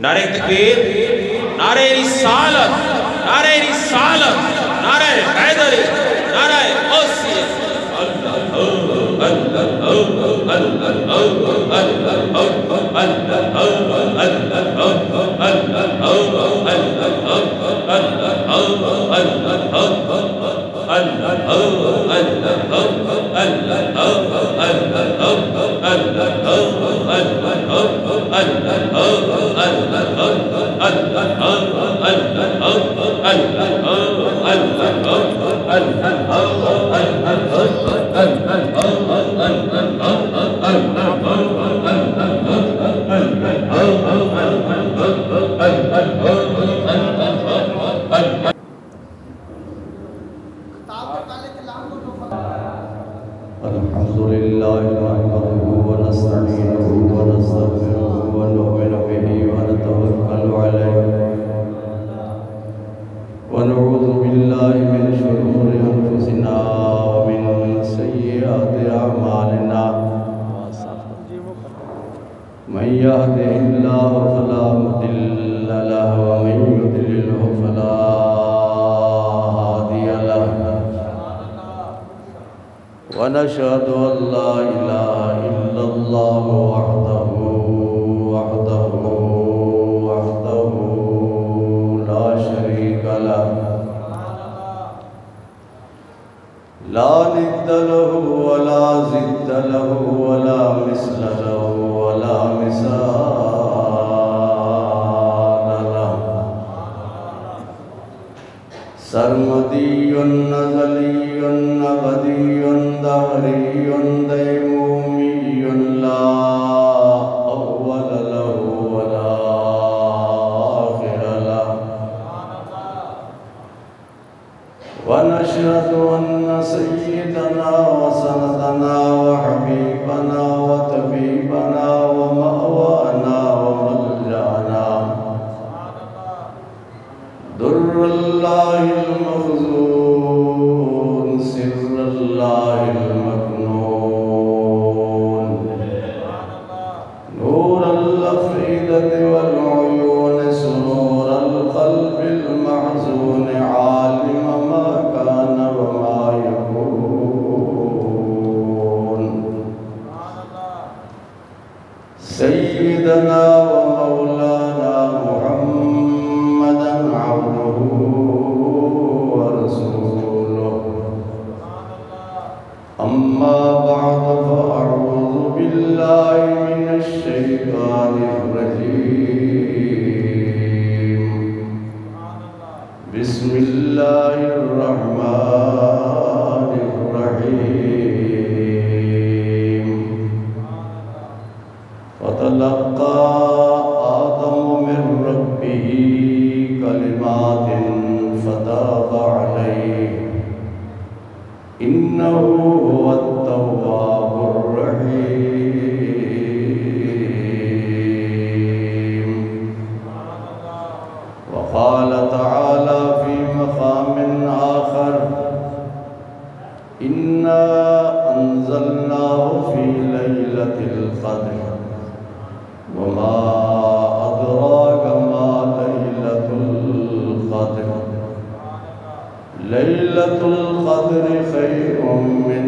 نعرہ تکبیر، نعرہ رسالت، نعرہ رسالت، نعرہ حیدری، نعرہ غوثیت۔ الحمدللہ نحمده ونستعینه ونستغفره ونؤمن به ونتوکل علیہ ونعوذ باللہ من شرور انفسنا ومن سیئات اعمالنا من يهده الله فلا مضل له ومن يضلله فلا هادي له ونشهد أن لا إله إلا الله وحده لا شريك له لا ند له ولا ضد له ولا مثل له ولا مثال له سرمدي نزلي أبدي دهري ديمومي لا أول له ولا آخر له ونشهد أن سيدنا وسندنا وحبيبنا وطبيبنا ومأوانا وملجأنا در الله المخزون سر الله المكنون نور الأفئدة والعيون سرور القلب المحزون عالم ما كان وما يكون سيدنا ومولانا محمدا عبده ورسوله أما بعد فأعوذ بالله من الشيطان الرجيم بسم الله الرحمن الرحيم فتلقى آدم من ربه كلمات فتاب عليه إنه هو التواب الرحيم وقال تعالى في مقام آخر إنا أنزلناه في ليلة القدر وما أدراك ما ليلة القدر ليلة القدر خير من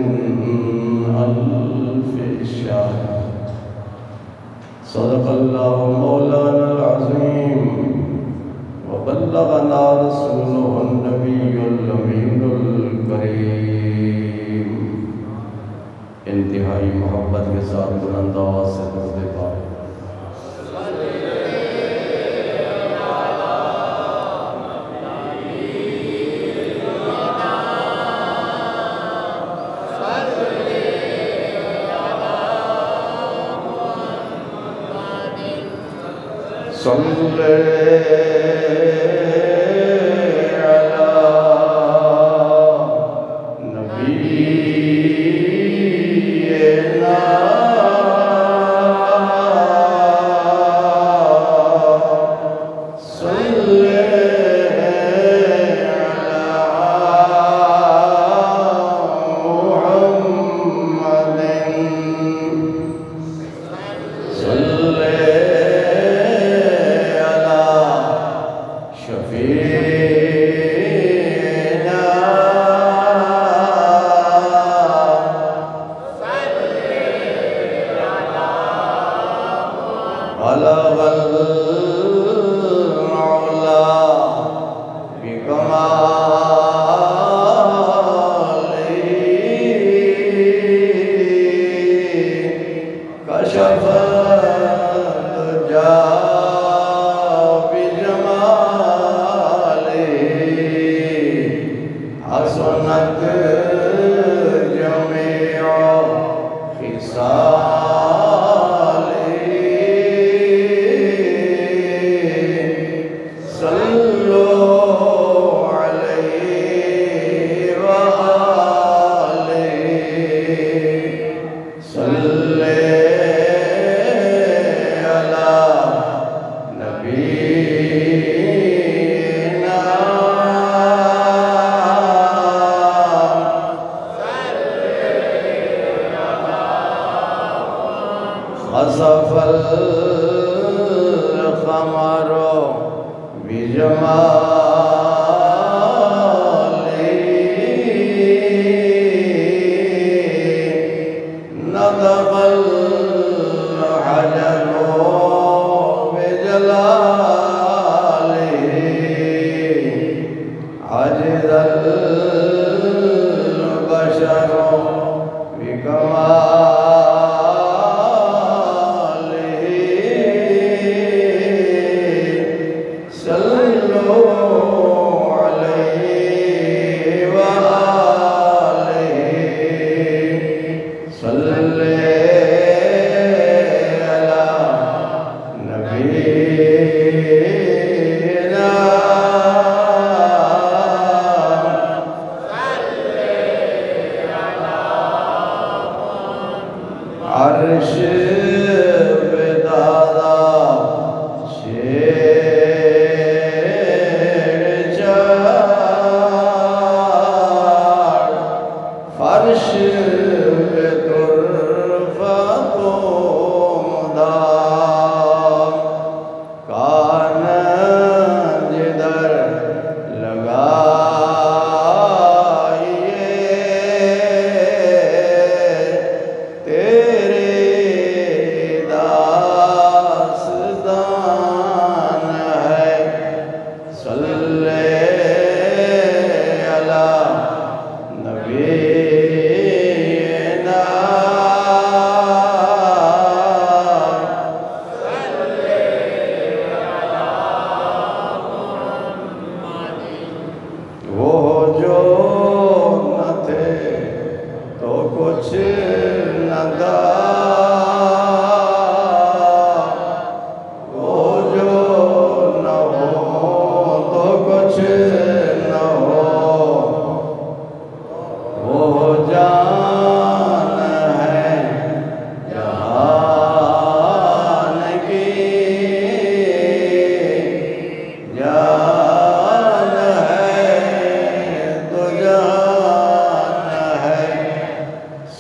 ألف شهر صدق الله مولانا العظيم وبلغنا رسوله النبي الأمين الكريم انتہائی محبت کے ساتھ بلند آواز سے درود پاک کشف الدجى بجماله حسنت جميع خصاله صلوا عليه وآله صلي على نبينا خسف القمر بجماله نطق الحجر بجلاله عجز البشر بكماله صلوا عليه وآله صلي على نبينا عرش بدادا شیر چار فرش بدرفت مدار کان جدر لگائیے تیرے داستان ہے صلی علی نبینا وہ جو نہ تھے تو کچھ نہ تھا وہ جو نہ ہو تو کچھ نہ ہو وہ جان ہے جہان کی جان ہے تو جان ہے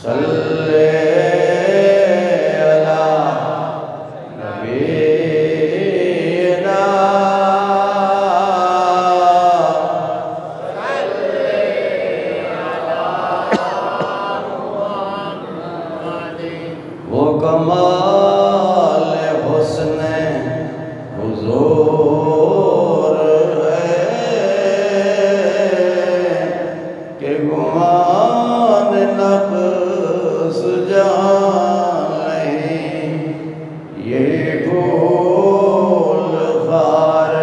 صلی علی نبینا وہ کمال حسن حضور ہے کہ گمان نقص جہاں نہیں یہ پھول خار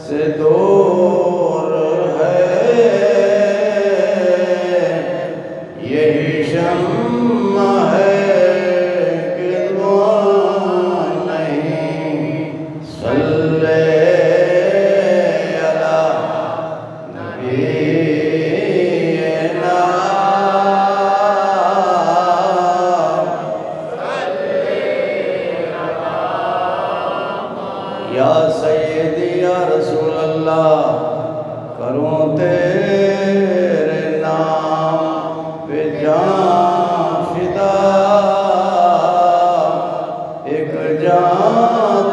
سے دور ہے یہی شمع ہے کہ دعا نہیں صلی علی نبینا یا سیدی یا رسول اللہ کروں تیرے نام پہ جان فدا ایک جان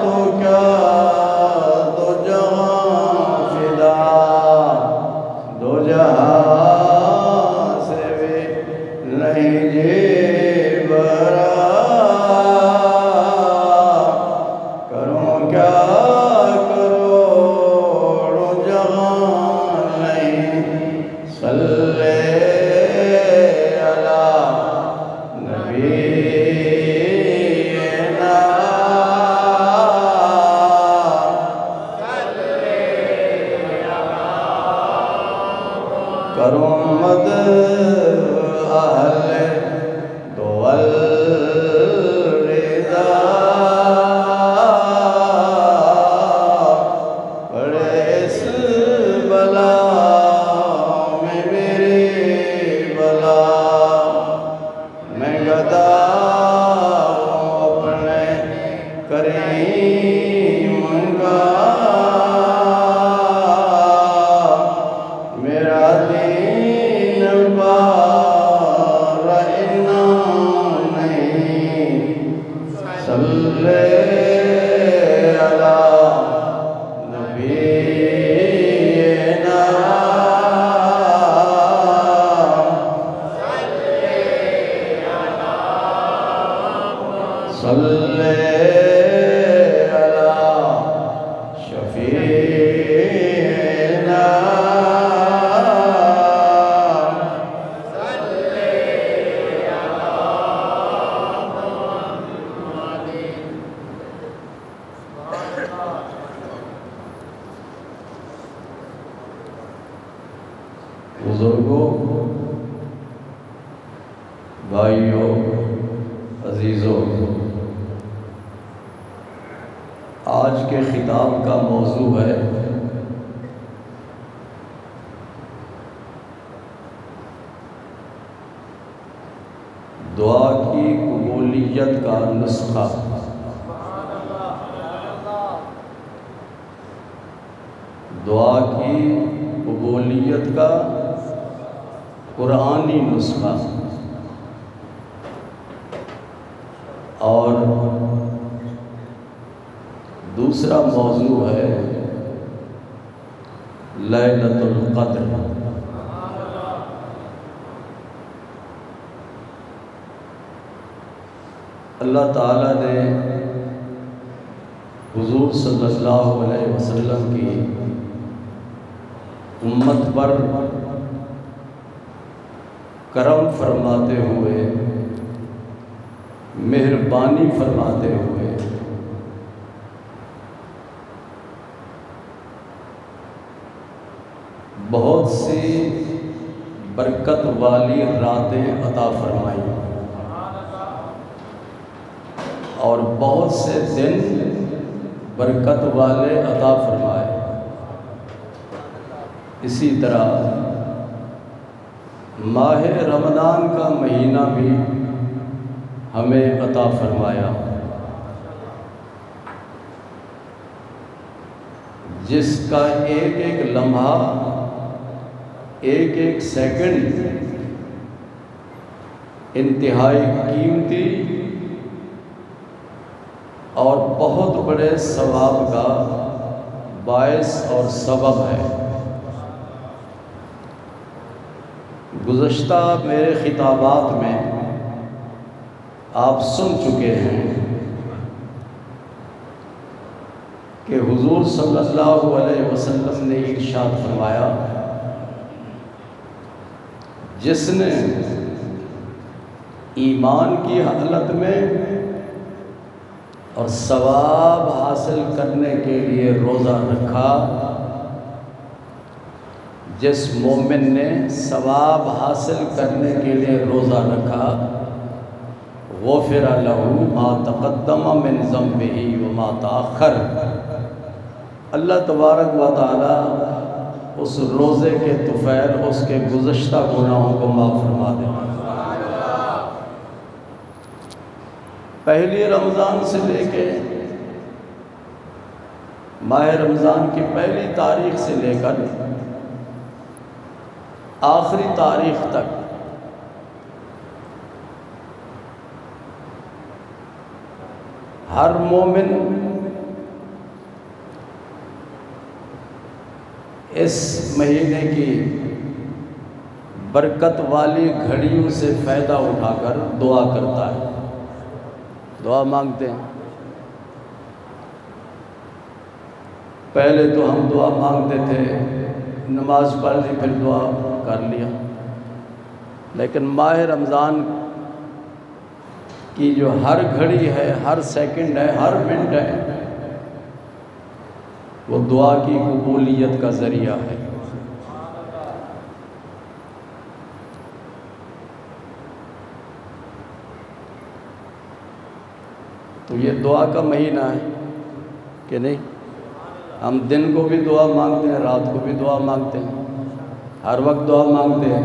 تو کیا دو جہاں فدا دو جہاں سے بھی نہیں جی برا کروں کیا کروڑوں جہاں نہیں صلی علی نبی ادا اپنے کریم کا میرا دین بار اتنا نہیں صلی بزرگوں، بھائیوں، عزیزوں، آج کے خطاب کا موضوع ہے دعا کی قبولیت کا نسخہ۔ دعا کی قبولیت کا قرآنی نسخہ، اور دوسرا موضوع ہے لیلۃ القدر۔ اللہ تعالیٰ نے حضور صلی اللہ علیہ وسلم کی امت پر کرم فرماتے ہوئے، مہربانی فرماتے ہوئے بہت سی برکت والی راتیں عطا فرمائیں اور بہت سے دن برکت والے عطا فرمائے۔ اسی طرح ماہ رمضان کا مہینہ بھی ہمیں عطا فرمایا، جس کا ایک ایک لمحہ، ایک ایک سیکنڈ انتہائی قیمتی اور بہت بڑے ثواب کا باعث اور سبب ہے۔ گزشتہ میرے خطابات میں آپ سن چکے ہیں کہ حضور صلی اللہ علیہ وسلم نے ارشاد فرمایا، جس نے ایمان کی حالت میں اور ثواب حاصل کرنے کے لیے روزہ رکھا، جس مومن نے ثواب حاصل کرنے کے لیے روزہ رکھا، غفر لہ ما تقدم من ذنبہ وما تأخر، اللہ تبارک و تعالی اس روزے کے طفیل اس کے گزشتہ گناہوں کو معاف فرما دے۔ پہلی رمضان سے لے کے ماہ رمضان کی پہلی تاریخ سے لے کر آخری تاریخ تک ہر مومن اس مہینے کی برکت والی گھڑیوں سے فائدہ اٹھا کر دعا کرتا ہے، دعا مانگتے ہیں۔ پہلے تو ہم دعا مانگتے تھے، نماز پڑھ لی پھر دعا کر لیا، لیکن ماہ رمضان کی جو ہر گھڑی ہے، ہر سیکنڈ ہے، ہر منٹ ہے، وہ دعا کی قبولیت کا ذریعہ ہے۔ تو یہ دعا کا مہینہ ہے کہ نہیں؟ ہم دن کو بھی دعا مانگتے ہیں، رات کو بھی دعا مانگتے ہیں، ہر وقت دعا مانگتے ہیں،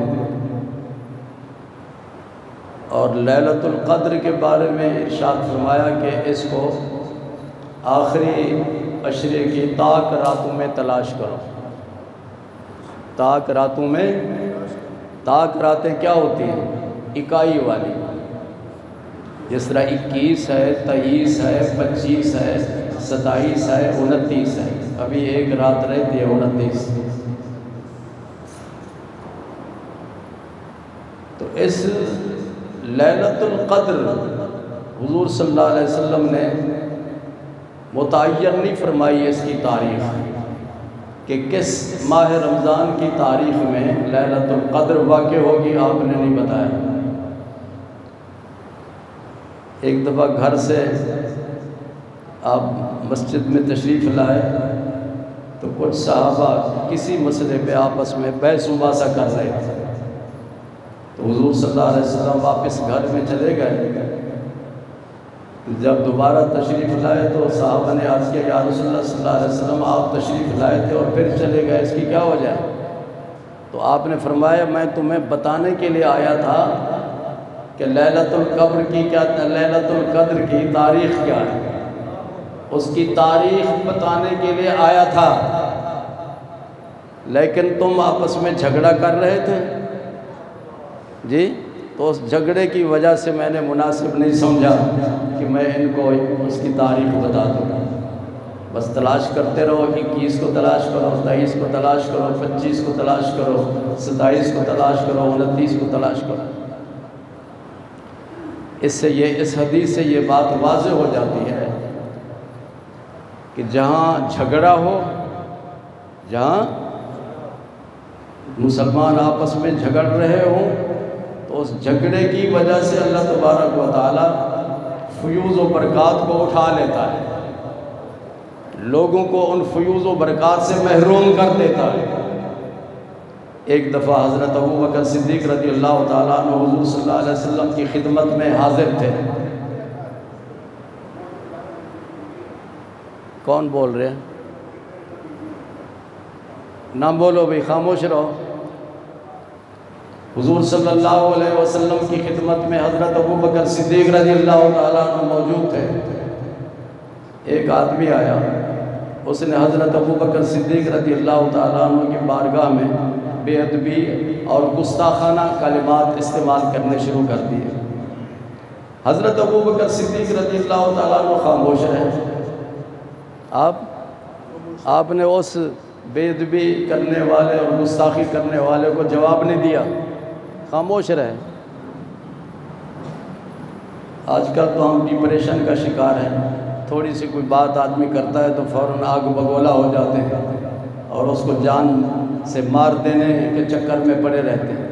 اور لیلۃ القدر کے بارے میں ارشاد فرمایا کہ اس کو آخری عشرے کی طاق راتوں میں تلاش کرو۔ طاق راتوں میں، طاق راتیں کیا ہوتی ہیں؟ اکائی والی، جس طرح 21 ہے، 23 ہے، 25 ہے، 27 ہے، 29 ہے۔ ابھی ایک رات رہتی ہے 29۔ تو اس لیلۃ القدر حضور صلی اللہ علیہ وسلم نے متعین نہیں فرمائی اس کی تاریخ کہ کس ماہ رمضان کی تاریخ میں لیلۃ القدر واقع ہوگی، آپ نے نہیں بتایا۔ ایک دفعہ گھر سے آپ مسجد میں تشریف لائے تو کچھ صحابہ کسی مسئلے پہ آپس میں بحث مباحثہ کر رہے تھے، تو حضور صلی اللہ علیہ وسلم واپس گھر میں چلے گئے۔ جب دوبارہ تشریف لائے تو صحابہ نے عرض کیا، یا رسول اللہ صلی اللہ علیہ وسلم آپ تشریف لائے تھے اور پھر چلے گئے، اس کی کیا وجہ ہے؟ تو آپ نے فرمایا، میں تمہیں بتانے کے لیے آیا تھا کہ لیلۃ القدر کی کیا، لیلۃ القدر کی تاریخ کیا ہے، اس کی تاریخ بتانے کے لیے آیا تھا، لیکن تم آپس میں جھگڑا کر رہے تھے جی، تو اس جھگڑے کی وجہ سے میں نے مناسب نہیں سمجھا کہ میں ان کو اس کی تاریخ بتا دوں۔ بس تلاش کرتے رہو، 21 کو تلاش کرو، 23 کو تلاش کرو، 25 کو تلاش کرو، 27 کو تلاش کرو، 29 کو تلاش کرو۔ اس حدیث سے یہ بات واضح ہو جاتی ہے کہ جہاں جھگڑا ہو، جہاں مسلمان آپس میں جھگڑ رہے ہوں، تو اس جھگڑے کی وجہ سے اللہ تبارک و تعالیٰ فیوز و برکات کو اٹھا لیتا ہے، لوگوں کو ان فیوز و برکات سے محروم کر دیتا ہے۔ ایک دفعہ حضرت ابوبکر صدیق رضی اللہ تعالیٰ عنہ حضور صلی اللہ علیہ وسلم کی خدمت میں حاضر تھے۔ کون بول رہے ہیں؟ نہ بولو بھئی، خاموش رہو۔ حضور صلی اللہ علیہ وسلم کی خدمت میں حضرت ابوبکر صدیق رضی اللہ تعالیٰ عنہ موجود تھے۔ ایک آدمی آیا، اس نے حضرت ابوبکر صدیق رضی اللہ تعالیٰ عنہ کی بارگاہ میں بے ادبی اور گستاخانہ کلمات استعمال کرنے شروع کر دیے۔ حضرت ابوبکر صدیق رضی اللہ تعالیٰ عنہ خاموش رہے۔ آپ نے اس بے ادبی کرنے والے اور گستاخی کرنے والے کو جواب نہیں دیا، خاموش رہے۔ آج کل تو ہم ڈپریشن کا شکار ہیں، تھوڑی سی کوئی بات آدمی کرتا ہے تو فوراً آگ بگولا ہو جاتے ہیں اور اس کو جان سے مار دینے کے چکر میں پڑے رہتے ہیں۔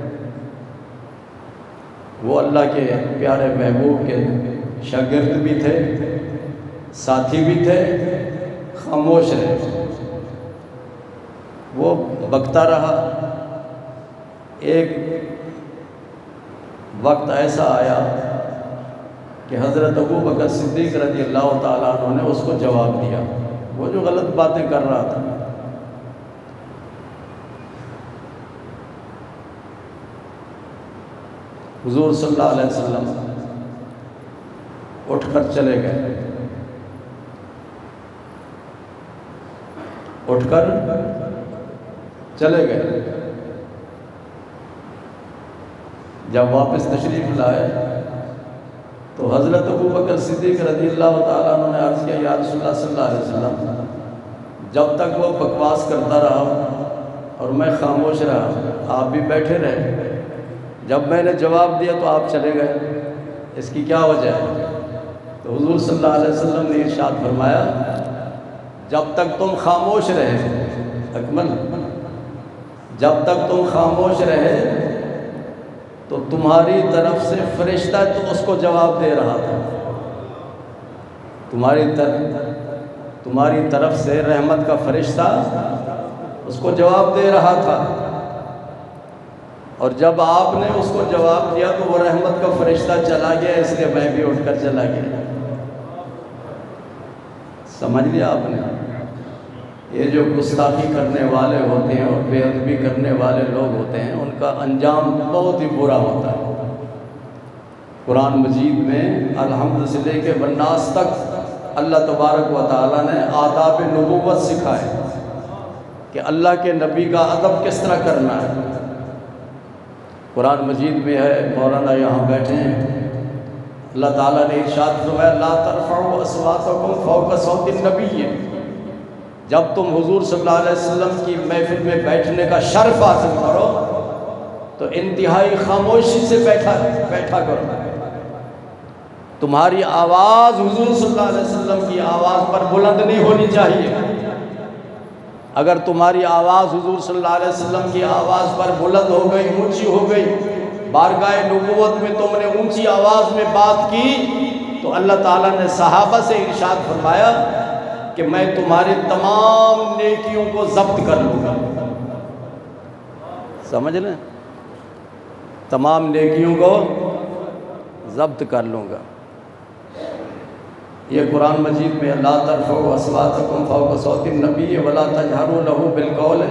وہ اللہ کے پیارے محبوب کے شاگرد بھی تھے، ساتھی بھی تھے، خاموش رہے۔ وہ بکتا رہا۔ ایک وقت ایسا آیا کہ حضرت ابوبکر صدیق رضی اللہ تعالیٰ عنہ نے اس کو جواب دیا، وہ جو غلط باتیں کر رہا تھا۔ حضور صلی اللہ علیہ وسلم اٹھ کر چلے گئے، اٹھ کر چلے گئے۔ جب واپس تشریف لائے تو حضرت ابوبکر صدیق رضی اللہ تعالیٰ عنہ نے عرض کیا، یا رسول اللہ صلی اللہ علیہ وسلم، جب تک وہ بکواس کرتا رہا اور میں خاموش رہا، آپ بھی بیٹھے رہے، جب میں نے جواب دیا تو آپ چلے گئے، اس کی کیا وجہ ہے؟ تو حضور صلی اللہ علیہ وسلم نے ارشاد فرمایا، جب تک تم خاموش رہے، اکمل، جب تک تم خاموش رہے تو تمہاری طرف سے فرشتہ تو اس کو جواب دے رہا تھا، تمہاری طرف سے رحمت کا فرشتہ اس کو جواب دے رہا تھا، اور جب آپ نے اس کو جواب دیا تو وہ رحمت کا فرشتہ چلا گیا، اس لیے میں بھی اٹھ کر چلا گیا۔ سمجھ لیا آپ نے؟ یہ جو گستاخی کرنے والے ہوتے ہیں اور بے ادبی کرنے والے لوگ ہوتے ہیں، ان کا انجام بہت ہی برا ہوتا ہے۔ قرآن مجید میں الحمد سے لے کے والناس تک اللہ تبارک و تعالیٰ نے آداب نبوت سکھائے کہ اللہ کے نبی کا ادب کس طرح کرنا ہے۔ قرآن مجید میں ہے، مولانا یہاں بیٹھے ہیں، اللہ تعالیٰ نے ارشاد فرمایا لا ترفعوا اصواتکم فوق صوت النبی، جب تم حضور صلی اللہ علیہ وسلم کی محفل میں بیٹھنے کا شرف حاصل کرو تو انتہائی خاموشی سے بیٹھا کرو۔ تمہاری آواز حضور صلی اللہ علیہ وسلم کی آواز پر بلند نہیں ہونی چاہیے۔ اگر تمہاری آواز حضور صلی اللہ علیہ وسلم کی آواز پر بلند ہو گئی، اونچی ہو گئی، بارگاہ نبوت میں تم نے اونچی آواز میں بات کی، تو اللہ تعالیٰ نے صحابہ سے ارشاد فرمایا کہ میں تمہاری تمام نیکیوں کو ضبط کر لوں گا۔ سمجھ لیں، تمام نیکیوں کو ضبط کر لوں گا۔ یہ قرآن مجید میں لا ترفعوا اصواتکم فوق صوت النبی ولا تجہروا لہ بالقول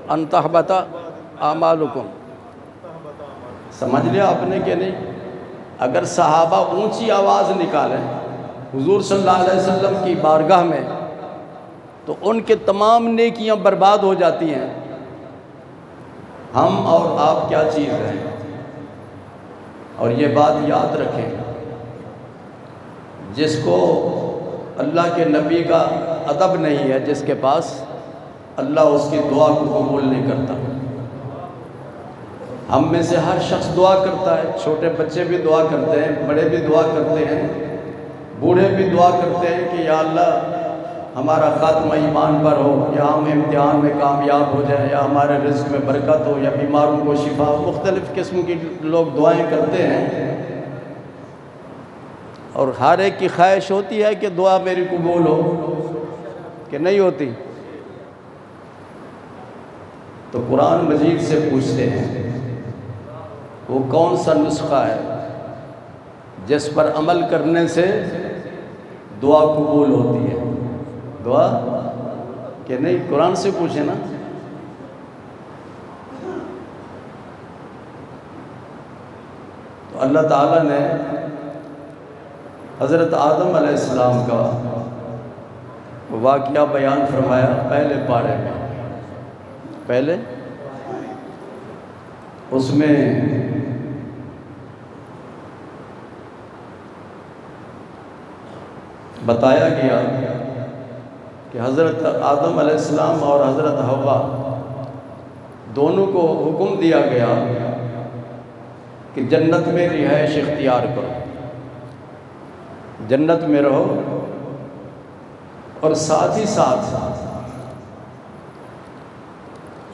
ان تحبط اعمالکم۔ سمجھ لیا آپ نے کہ نہیں؟ اگر صحابہ اونچی آواز نکالیں حضور صلی اللہ علیہ وسلم کی بارگاہ میں تو ان کے تمام نیکیاں برباد ہو جاتی ہیں۔ ہم اور آپ کیا چیز ہیں؟ اور یہ بات یاد رکھیں، جس کو اللہ کے نبی کا ادب نہیں ہے، جس کے پاس، اللہ اس کی دعا کو قبول نہیں کرتا۔ ہم میں سے ہر شخص دعا کرتا ہے، چھوٹے بچے بھی دعا کرتے ہیں، بڑے بھی دعا کرتے ہیں، بوڑھے بھی دعا کرتے ہیں کہ یا اللہ ہمارا خاتمہ ایمان پر ہو، یا ہم امتحان میں کامیاب ہو جائیں، یا ہمارے رزق میں برکت ہو، یا بیماروں کو شفا ہو۔ مختلف قسم کی لوگ دعائیں کرتے ہیں، اور ہر ایک کی خواہش ہوتی ہے کہ دعا میری قبول ہو، کہ نہیں ہوتی؟ تو قرآن مجید سے پوچھتے ہیں وہ کون سا نسخہ ہے جس پر عمل کرنے سے دعا قبول ہوتی ہے؟ دعا کہ نہیں، قرآن سے پوچھیں نا۔ تو اللہ تعالیٰ نے حضرت آدم علیہ السلام کا واقعہ بیان فرمایا پہلے پارے میں۔ پہلے اس میں بتایا گیا کہ حضرت آدم علیہ السلام اور حضرت حوا دونوں کو حکم دیا گیا کہ جنت میں رہائش اختیار کرو، جنت میں رہو، اور ساتھ ہی ساتھ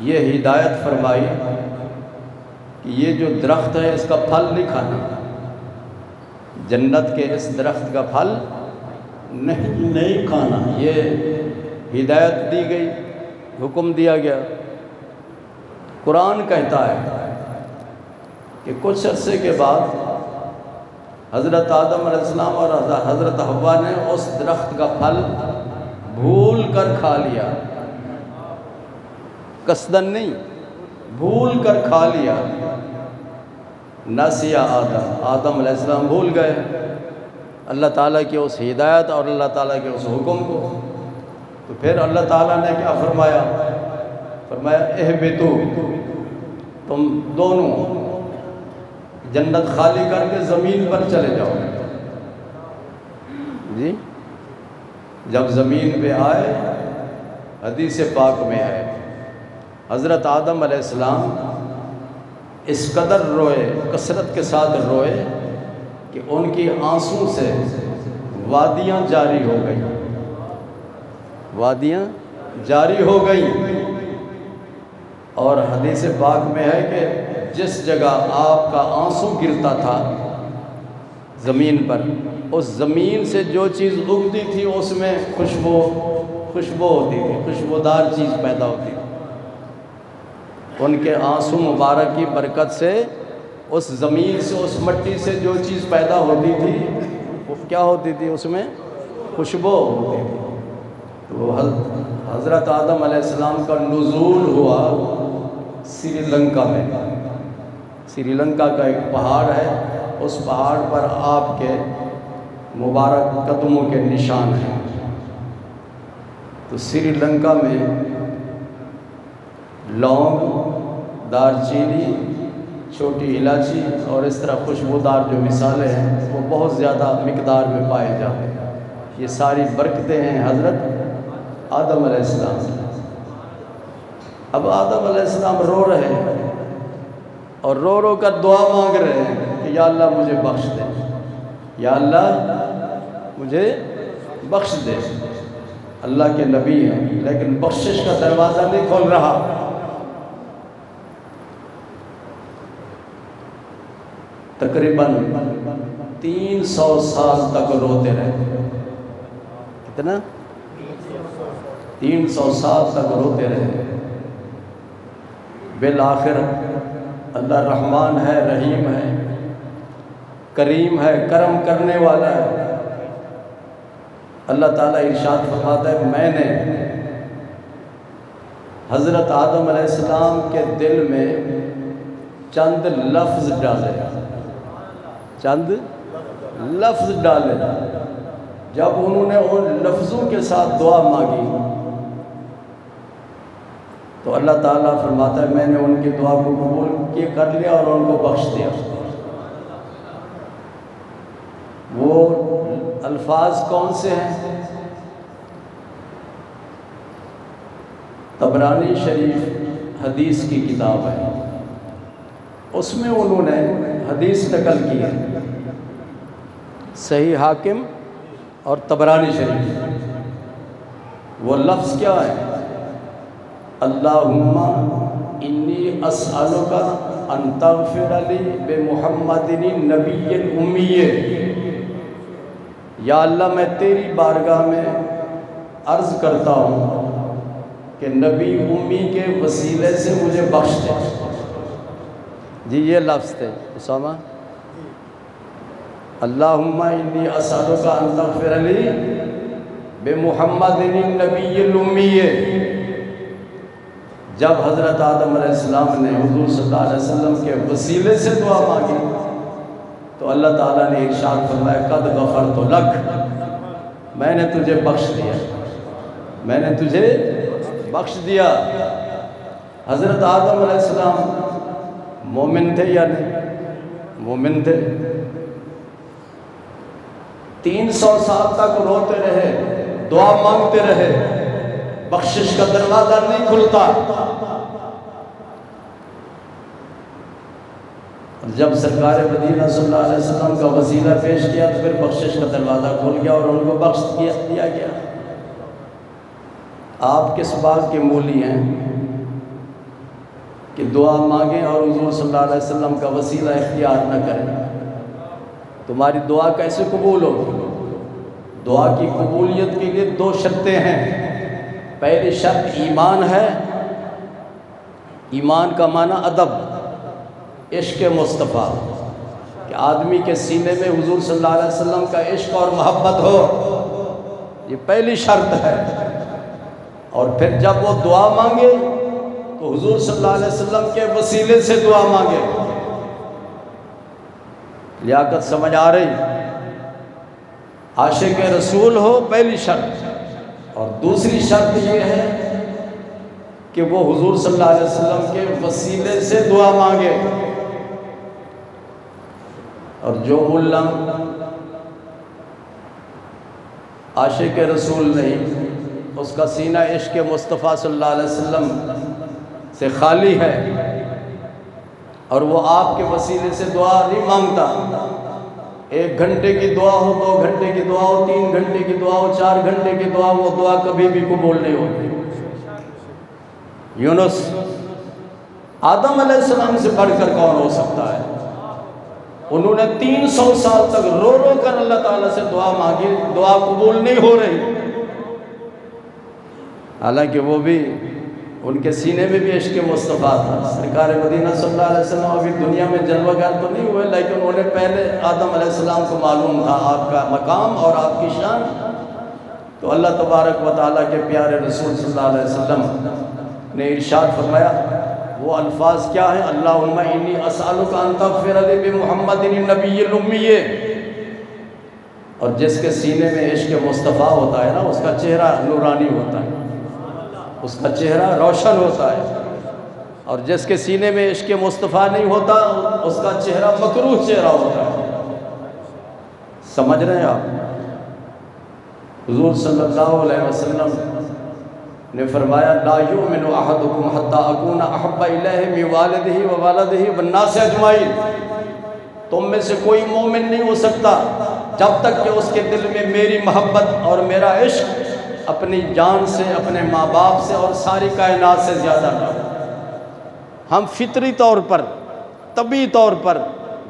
یہ ہدایت فرمائی کہ یہ جو درخت ہے اس کا پھل نہیں کھانا، جنت کے اس درخت کا پھل نہیں کھانا، یہ ہدایت دی گئی، حکم دیا گیا۔ قرآن کہتا ہے کہ کچھ عرصے کے بعد حضرت آدم علیہ السلام اور حضرت حوا نے اس درخت کا پھل بھول کر کھا لیا، قصدن نہیں، بھول کر کھا لیا۔ نسیا آدم علیہ السلام بھول گئے اللہ تعالیٰ کی اس ہدایت اور اللہ تعالیٰ کے اس حکم کو۔ تو پھر اللہ تعالیٰ نے کیا فرمایا؟ فرمایا اہبتو، تم دونوں جنت خالی کر کے زمین پر چلے جاؤ۔ جی جب زمین پہ آئے، حدیث پاک میں ہے حضرت آدم علیہ السلام اس قدر روئے، کثرت کے ساتھ روئے کہ ان کی آنسوں سے وادیاں جاری ہو گئیں، وادیاں جاری ہو گئیں۔ اور حدیث پاک میں ہے کہ جس جگہ آپ کا آنسو گرتا تھا زمین پر، اس زمین سے جو چیز اگتی تھی اس میں خوشبو ہوتی تھی، خوشبودار چیز پیدا ہوتی تھی۔ ان کے آنسو مبارک کی برکت سے اس زمین سے، اس مٹی سے جو چیز پیدا ہوتی تھی وہ کیا ہوتی تھی؟ اس میں خوشبو ہوتی تھی۔ تو حضرت آدم علیہ السلام کا نزول ہوا سری لنکا میں۔ سری لنکا کا ایک پہاڑ ہے اس پہاڑ پر آپ کے مبارک قدموں کے نشان ہیں۔ تو سری لنکا میں لونگ، دار چینی، چھوٹی الائچی اور اس طرح خوشبودار جو مثالیں ہیں وہ بہت زیادہ مقدار میں پائے جاتے ہیں۔ یہ ساری برکتیں ہیں حضرت آدم علیہ السلام کی۔ اب آدم علیہ السلام رو رہے ہیں اور رو رو کر دعا مانگ رہے ہیں کہ یا اللہ مجھے بخش دے، یا اللہ مجھے بخش دے۔ اللہ کے نبی ہیں لیکن بخشش کا دروازہ نہیں کھول رہا۔ تقریباً 300 سال تک روتے رہے۔ کتنا؟ 300 سال تک روتے رہے۔ بالآخر اللہ رحمان ہے، رحیم ہے، کریم ہے، کرم کرنے والا ہے۔ اللہ تعالیٰ ارشاد فرماتا ہے میں نے حضرت آدم علیہ السلام کے دل میں چند لفظ ڈالے، چند لفظ ڈالے۔ جب انہوں نے ان لفظوں کے ساتھ دعا مانگی تو اللہ تعالیٰ فرماتا ہے میں نے ان کی دعا کو قبول کر لیا اور ان کو بخش دیا۔ وہ الفاظ کون سے ہیں؟ طبرانی شریف حدیث کی کتاب ہے، اس میں انہوں نے حدیث نقل کی ہے، صحیح حاکم اور طبرانی شریف۔ وہ لفظ کیا ہے؟ اللہم انی اسألک ان تغفر لی بمحمد النبی الامی۔ یا اللہ میں تیری بارگاہ میں عرض کرتا ہوں کہ نبی امی کے وسیلے سے مجھے بخش دے۔ جی یہ لفظ تھے اسامہ، اللہم انی اسألک ان تغفر لی بمحمد النبی الامی۔ جب حضرت آدم علیہ السلام نے حضور صلی اللہ علیہ وسلم کے وسیلے سے دعا مانگی تو اللہ تعالیٰ نے ارشاد فرمایا قد غفرت لک، میں نے تجھے بخش دیا، میں نے تجھے بخش دیا۔ حضرت آدم علیہ السلام مومن تھے یا نہیں؟ مومن تھے۔ 300 سال تک روتے رہے، دعا مانگتے رہے، بخشش کا دروازہ نہیں کھلتا۔ جب سرکار مدینہ صلی اللہ علیہ وسلم کا وسیلہ پیش کیا تو پھر بخشش کا دروازہ کھل گیا اور ان کو بخش دیا گیا۔ آپ کس بات کے مولی ہیں کہ دعا مانگیں اور حضور صلی اللہ علیہ وسلم کا وسیلہ اختیار نہ کریں؟ تمہاری دعا کیسے قبول ہوگی؟ دعا کی قبولیت کے لیے 2 شرطیں ہیں۔ پہلی شرط ایمان ہے۔ ایمان کا معنی ادب، عشق مصطفیٰ، کہ آدمی کے سینے میں حضور صلی اللہ علیہ وسلم کا عشق اور محبت ہو، یہ پہلی شرط ہے۔ اور پھر جب وہ دعا مانگے تو حضور صلی اللہ علیہ وسلم کے وسیلے سے دعا مانگے۔ لیاقت سمجھ آ رہی؟ عاشق رسول ہو پہلی شرط، اور دوسری شرط یہ ہے کہ وہ حضور صلی اللہ علیہ وسلم کے وسیلے سے دعا مانگے۔ اور جو ملا عاشق رسول نہیں، اس کا سینہ عشق مصطفیٰ صلی اللہ علیہ وسلم سے خالی ہے اور وہ آپ کے وسیلے سے دعا نہیں مانگتا۔ 1 گھنٹے کی دعا ہو، 2 گھنٹے کی دعا ہو، 3 گھنٹے کی دعا ہو، 4 گھنٹے کی دعا ہو، وہ دعا کبھی بھی قبول نہیں ہوتی۔ یونس آدم علیہ السلام سے بڑھ کر کون ہو سکتا ہے؟ انہوں نے 300 سال تک رو رو کر اللہ تعالیٰ سے دعا مانگی، دعا قبول نہیں ہو رہی، حالانکہ وہ بھی ان کے سینے میں بھی عشق مصطفیٰ تھا۔ سرکار مدینہ صلی اللہ علیہ وسلم ابھی دنیا میں جلوہ گر تو نہیں ہوئے، لیکن انہیں پہلے آدم علیہ السلام کو معلوم تھا آپ کا مقام اور آپ کی شان۔ تو اللہ تبارک و تعالیٰ کے پیارے رسول صلی اللہ علیہ وسلم نے ارشاد فرمایا وہ الفاظ کیا ہیں؟ اللہم انی اسألک ان تغفر لی بمحمد النبی الامی. اور جس کے سینے میں عشق مصطفیٰ ہوتا ہے نا، اس کا چہرہ نورانی ہوتا ہے، اس کا چہرہ روشن ہوتا ہے. اور جس کے سینے میں عشق مصطفیٰ نہیں ہوتا، اس کا چہرہ مکروہ چہرہ ہوتا ہے. سمجھ رہے ہیں آپ؟ حضور صلی اللہ علیہ وسلم نے فرمایا لا یؤمن احدکم حتی اکون احب الیہ من والدہ ووالدہ والناس اجمعین. تم میں سے کوئی مومن نہیں ہو سکتا جب تک کہ اس کے دل میں میری محبت اور میرا عشق اپنی جان سے، اپنے ماں باپ سے اور ساری کائنات سے زیادہ نہ ہو. ہم فطری طور پر، طبعی طور پر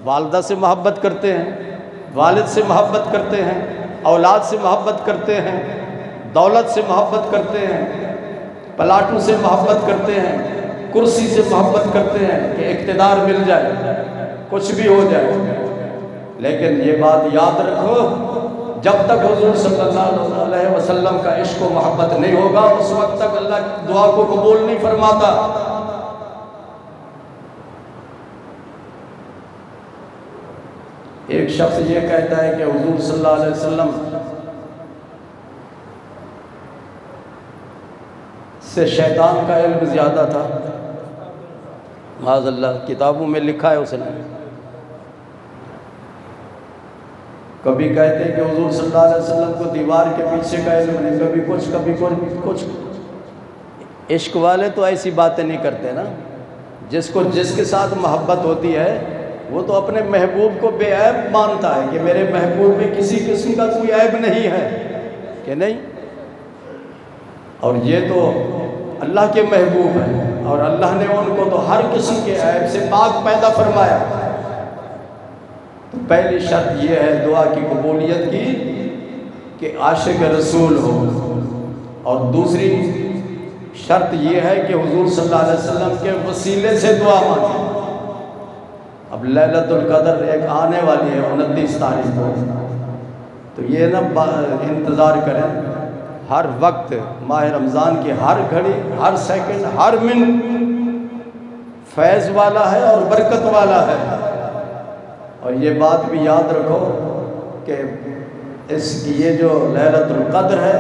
والدہ سے محبت کرتے ہیں، والد سے محبت کرتے ہیں، اولاد سے محبت کرتے ہیں، دولت سے محبت کرتے ہیں، پلاٹوں سے محبت کرتے ہیں، کرسی سے محبت کرتے ہیں کہ اقتدار مل جائے، کچھ بھی ہو جائے. لیکن یہ بات یاد رکھو، جب تک حضور صلی اللہ علیہ وسلم کا عشق و محبت نہیں ہوگا، اس وقت تک اللہ دعا کو قبول نہیں فرماتا. ایک شخص یہ کہتا ہے کہ حضور صلی اللہ علیہ وسلم سے شیطان کا علم زیادہ تھا. معاذ اللہ، کتابوں میں لکھا ہے اس نے. کبھی کہتے ہیں کہ حضور صلی اللہ علیہ وسلم کو دیوار کے پیچھے کا علم نہیں، کبھی کچھ. عشق والے تو ایسی باتیں نہیں کرتے نا. جس کے ساتھ محبت ہوتی ہے وہ تو اپنے محبوب کو بے عیب مانتا ہے کہ میرے محبوب میں کسی قسم کا کوئی عیب نہیں ہے، کہ نہیں. اور یہ تو اللہ کے محبوب ہیں، اور اللہ نے ان کو تو ہر قسم کے عیب سے پاک پیدا فرمایا. تو پہلی شرط یہ ہے دعا کی قبولیت کی کہ عاشق رسول ہو، اور دوسری شرط یہ ہے کہ حضور صلی اللہ علیہ وسلم کے وسیلے سے دعا مانگے. اب لیلۃ القدر ایک آنے والی ہے 29 تاریخ کو، تو یہ نہ انتظار کریں. ہر وقت ماہ رمضان کی ہر گھڑی، ہر سیکنڈ، ہر منٹ فیض والا ہے اور برکت والا ہے. اور یہ بات بھی یاد رکھو کہ یہ جو لیلۃ القدر ہے،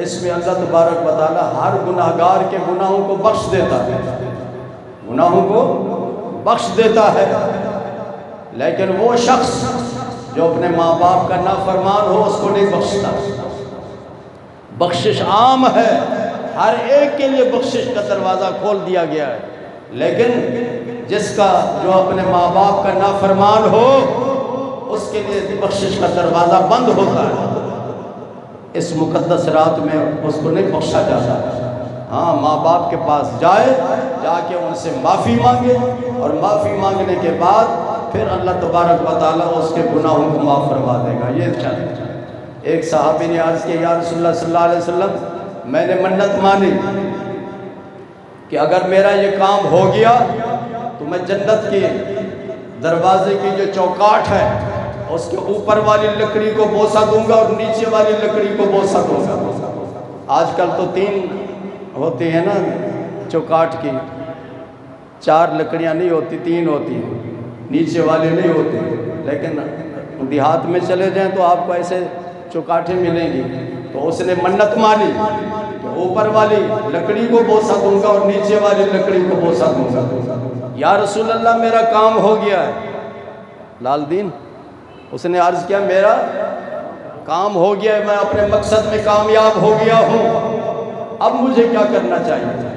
اس میں اللہ تبارک و تعالی ہر گناہگار کے گناہوں کو بخش دیتا ہے، گناہوں کو بخش دیتا ہے. لیکن وہ شخص جو اپنے ماں باپ کا نافرمان ہو، اس کو نہیں بخشتا. بخشش عام ہے، ہر ایک کے لیے بخشش کا دروازہ کھول دیا گیا ہے. لیکن جس کا جو اپنے ماں باپ کا نافرمان ہو، اس کے لیے بخشش کا دروازہ بند ہوتا ہے. اس مقدس رات میں اس کو نہیں بخشا جاتا. ہاں، ماں باپ کے پاس جائے، جا کے ان سے معافی مانگے، اور معافی مانگنے کے بعد پھر اللہ تبارک و تعالیٰ اس کے گناہوں کو معاف فرما دے گا. یہ چاہتے. ایک صحابی نے عرض کیا، یا رسول اللہ صلی اللہ علیہ وسلم، میں نے منت مانی کہ اگر میرا یہ کام ہو گیا تو میں جنت کے دروازے کی جو چوکاٹ ہے اس کے اوپر والی لکڑی کو بوسہ دوں گا اور نیچے والی لکڑی کو بوسہ دوں گا. آج کل تو 3 ہوتی ہیں نا چوکاٹ کی، 4 لکڑیاں نہیں ہوتی، 3 ہوتی ہیں، نیچے والی نہیں ہوتی. لیکن دیہات میں چلے جائیں تو آپ کو ایسے چوکاٹیں ملیں گی. تو اس نے منت مانی کہ اوپر والی لکڑی کو بوسہ دوں گا اور نیچے والی لکڑی کو بوسہ دوں گا. یا رسول اللہ، میرا کام ہو گیا ہے. لال دین، اس نے عرض کیا، میرا کام ہو گیا ہے، میں اپنے مقصد میں کامیاب ہو گیا ہوں، اب مجھے کیا کرنا چاہیے؟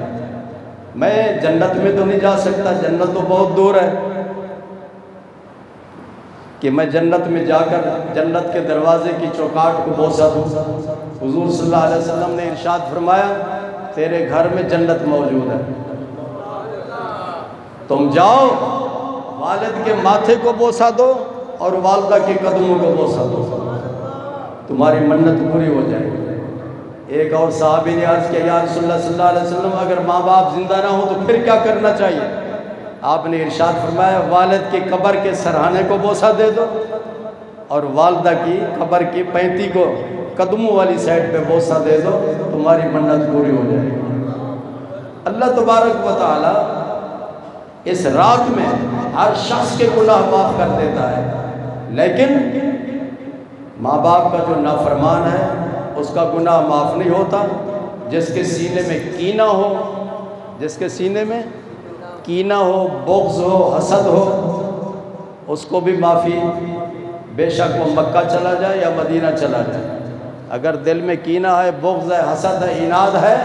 میں جنت میں تو نہیں جا سکتا، جنت تو بہت دور ہے کہ میں جنت میں جا کر جنت کے دروازے کی چوکاٹ کو بوسہ دوں. حضور صلی اللہ علیہ وسلم نے ارشاد فرمایا، تیرے گھر میں جنت موجود ہے، تم جاؤ، والد کے ماتھے کو بوسہ دو اور والدہ کے قدموں کو بوسہ دو، تمہاری منت پوری ہو جائے گی. ایک اور صحابی نے عرض کیا، یا رسول اللہ صلی اللہ علیہ وسلم، اگر ماں باپ زندہ نہ ہو تو پھر کیا کرنا چاہیے؟ آپ نے ارشاد فرمایا، والد کی قبر کے سرہانے کو بوسہ دے دو اور والدہ کی قبر کی 35 کو قدموں والی سائڈ پہ بوسہ دے دو، تمہاری منت پوری ہو جائے گی. اللہ تبارک و تعالی اس رات میں ہر شخص کے گناہ معاف کر دیتا ہے، لیکن ماں باپ کا جو نافرمان ہے اس کا گناہ معاف نہیں ہوتا۔ جس کے سینے میں کینہ ہو، جس کے سینے میں کینہ ہو، بغض ہو، حسد ہو، اس کو بھی معافی، بے شک وہ مکہ چلا جائے یا مدینہ چلا جائے۔ اگر دل میں کینہ ہے، بغض ہے، حسد ہے، عناد ہے،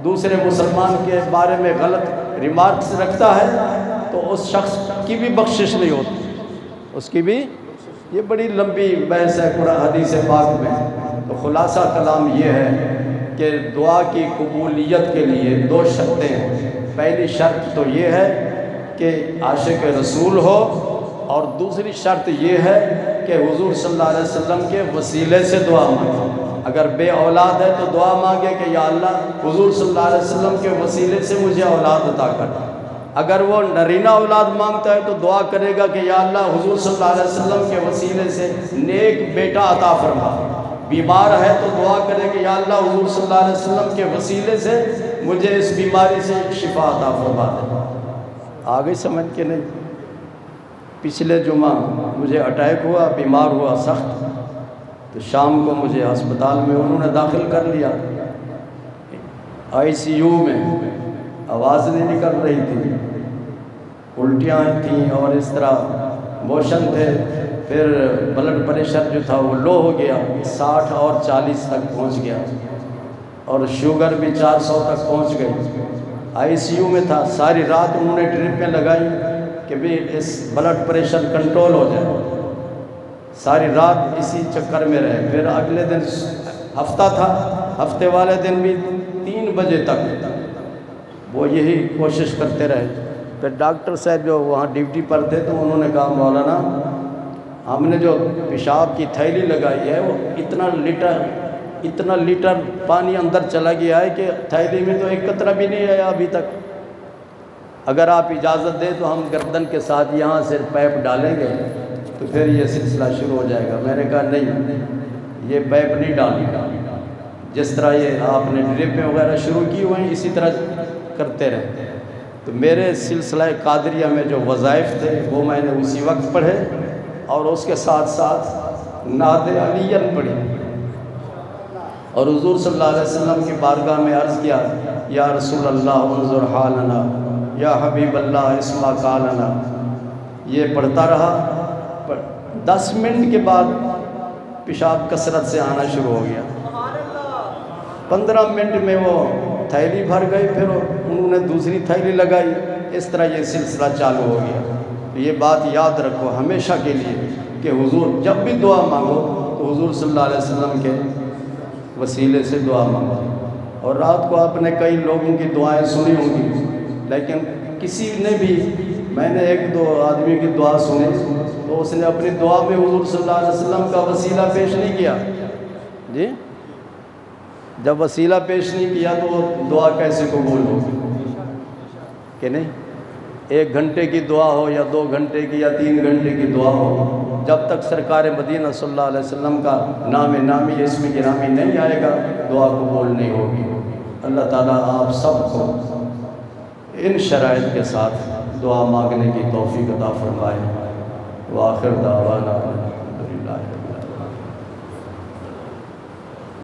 دوسرے مسلمان کے بارے میں غلط ریمارکس رکھتا ہے، تو اس شخص کی بھی بخشش نہیں ہوتی، اس کی بھی۔ یہ بڑی لمبی بحث ہے قرآن حدیث پاک میں، تو خلاصہ کلام یہ ہے کہ دعا کی قبولیت کے لیے دو شرطیں ہیں۔ پہلی شرط تو یہ ہے کہ عاشق رسول ہو، اور دوسری شرط یہ ہے کہ حضور صلی اللہ علیہ وسلم کے وسیلے سے دعا مانگے۔ اگر بے اولاد ہے تو دعا مانگے کہ یا اللہ حضور صلی اللہ علیہ وسلم کے وسیلے سے مجھے اولاد عطا کر۔ اگر وہ نرینہ اولاد مانگتا ہے تو دعا کرے گا کہ یا اللہ حضور صلی اللہ علیہ وسلم کے وسیلے سے نیک بیٹا عطا فرما۔ بیمار ہے تو دعا کرے کہ یا اللہ حضور صلی اللہ علیہ وسلم کے وسیلے سے مجھے اس بیماری سے شفا عطا فرما دے۔ آگے سمجھ کے نہیں؟ پچھلے جمعہ مجھے اٹیک ہوا، بیمار ہوا سخت، تو شام کو مجھے ہسپتال میں انہوں نے داخل کر لیا، آئی سی یو میں۔ آواز نہیں نکل رہی تھی، الٹیاں تھیں اور اس طرح موشن تھے، پھر بلڈ پریشر جو تھا وہ لو ہو گیا، 60 اور 40 تک پہنچ گیا، اور شوگر بھی 400 تک پہنچ گئی۔ آئی سی یو میں تھا، ساری رات انہوں نے ڈرپیں لگائی کہ بھی اس بلڈ پریشر کنٹرول ہو جائے۔ ساری رات اسی چکر میں رہے۔ پھر اگلے دن ہفتہ تھا، ہفتے والے دن بھی 3 بجے تک وہ یہی کوشش کرتے رہے۔ پھر ڈاکٹر صاحب جو وہاں ڈیوٹی پر تھے تو انہوں نے کہا مولانا ہم نے جو پیشاب کی تھیلی لگائی ہے وہ اتنا لیٹر پانی اندر چلا گیا ہے کہ تھیلی میں تو ایک قطرہ بھی نہیں آیا ابھی تک۔ اگر آپ اجازت دیں تو ہم گردن کے ساتھ یہاں سے پیپ ڈالیں گے تو پھر یہ سلسلہ شروع ہو جائے گا۔ میں نے کہا نہیں، یہ پیپ نہیں ڈالیں گا، جس طرح یہ آپ نے ڈرپیں وغیرہ شروع کی ہوئے ہیں اسی طرح کرتے رہے۔ تو میرے سلسلہ قادریہ میں جو وظائف تھے وہ میں نے اسی وقت پڑھے، اور اس کے ساتھ ساتھ نعت علیہ پڑھی، اور حضور صلی اللہ علیہ وسلم کی بارگاہ میں عرض کیا یا رسول اللہ انظر حالنا، یا حبیب اللہ اسمع قالنا۔ یہ پڑھتا رہا، 10 منٹ کے بعد پیشاب کثرت سے آنا شروع ہو گیا۔ 15 منٹ میں وہ تھیلی بھر گئی، پھر انہوں نے دوسری تھیلی لگائی، اس طرح یہ سلسلہ چالو ہو گیا۔ یہ بات یاد رکھو ہمیشہ کے لیے کہ حضور جب بھی دعا مانگو تو حضور صلی اللہ علیہ وسلم کے وسیلے سے دعا مانگو۔ اور رات کو آپ نے کئی لوگوں کی دعائیں سنی ہوں گی، لیکن کسی نے بھی، میں نے 1-2 آدمی کی دعا سنی تو اس نے اپنی دعا میں حضور صلی اللہ علیہ وسلم کا وسیلہ پیش نہیں کیا۔ جی جب وسیلہ پیش نہیں کیا تو وہ دعا کیسے قبول ہوگی کہ نہیں؟ 1 گھنٹے کی دعا ہو یا 2 گھنٹے کی یا 3 گھنٹے کی دعا ہو، جب تک سرکار مدینہ صلی اللہ علیہ وسلم کا نام نامی اسم گرامی نہیں آئے گا دعا قبول نہیں ہوگی۔ اللہ تعالیٰ آپ سب کو ان شرائط کے ساتھ دعا مانگنے کی توفیق عطا فرمائے۔ وآخر دعوانا